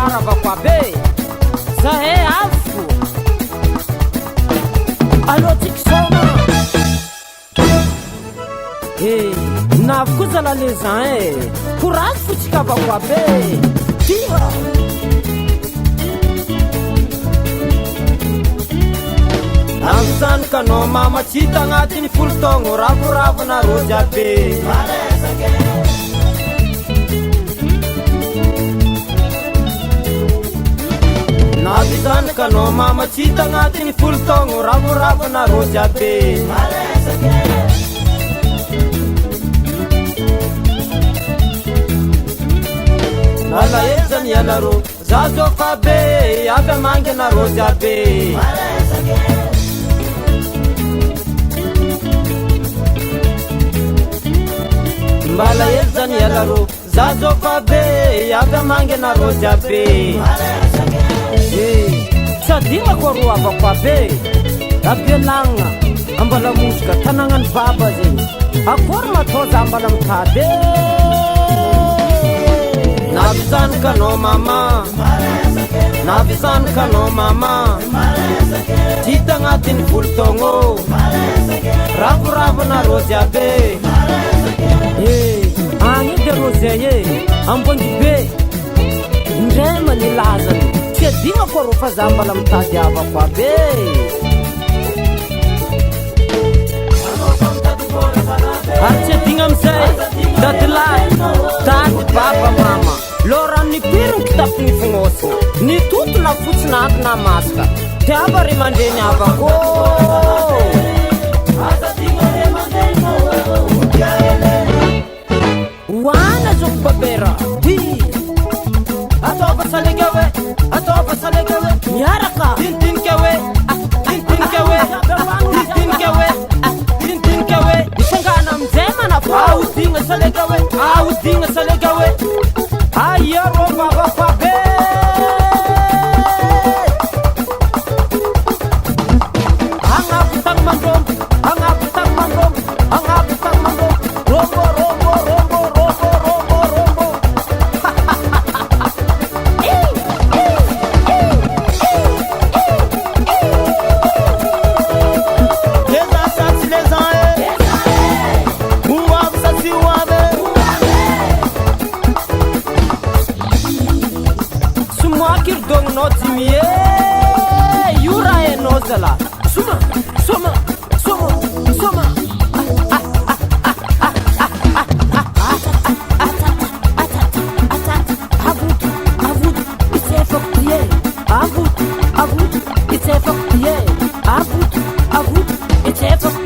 tsara vakoabe zahe afo alotikisoma navoko zalalezan korasy fotsika vakoabe tia amizany kanao mamatsita agnatiny folotogno ravoravona rozy abe navizany kanao mamatsita agnatiny folotogno ravoravona rozy abe alaezany alaro zazofabe avy amangina rozy abe mbala ely zany alaro zazofabe avy amangina rozy abe sadina koa ro avako abe apialagna ambala mosika tanagnany baba zegny akory matoza ambala mitady navizany kanao mama navizany kanao mama tita agnatiny volotogno ravoravona rozy abe agny de rozay ambongy be indray manilazany tsy adigna koa ro fa za mbala mitady avako abe ary tsy adigna amizay dadilahy dady baba mama lorany nipiriny kitapiny fognosina nitotona fotsina ampy na masaka tiava ry mandreny avako wana zoko babera atova salegawe atova salegawe miaraka tintinkawe tintinkawe tintinkawe tintinkawe isangana amizemana aodigna salegawe aodigna salegawe aya ro vavafabe agnapo tagny mandrombo agnapo tagny mandrombo agnapo tagny mandrombo rombo rombo rombo rombo rombo rombo leza satsy lezan uavy satsy uavy somoakirodogninao dimy io raha enao zala soma soma soma soma it's a fuck, yeah. I put, it's a fuck.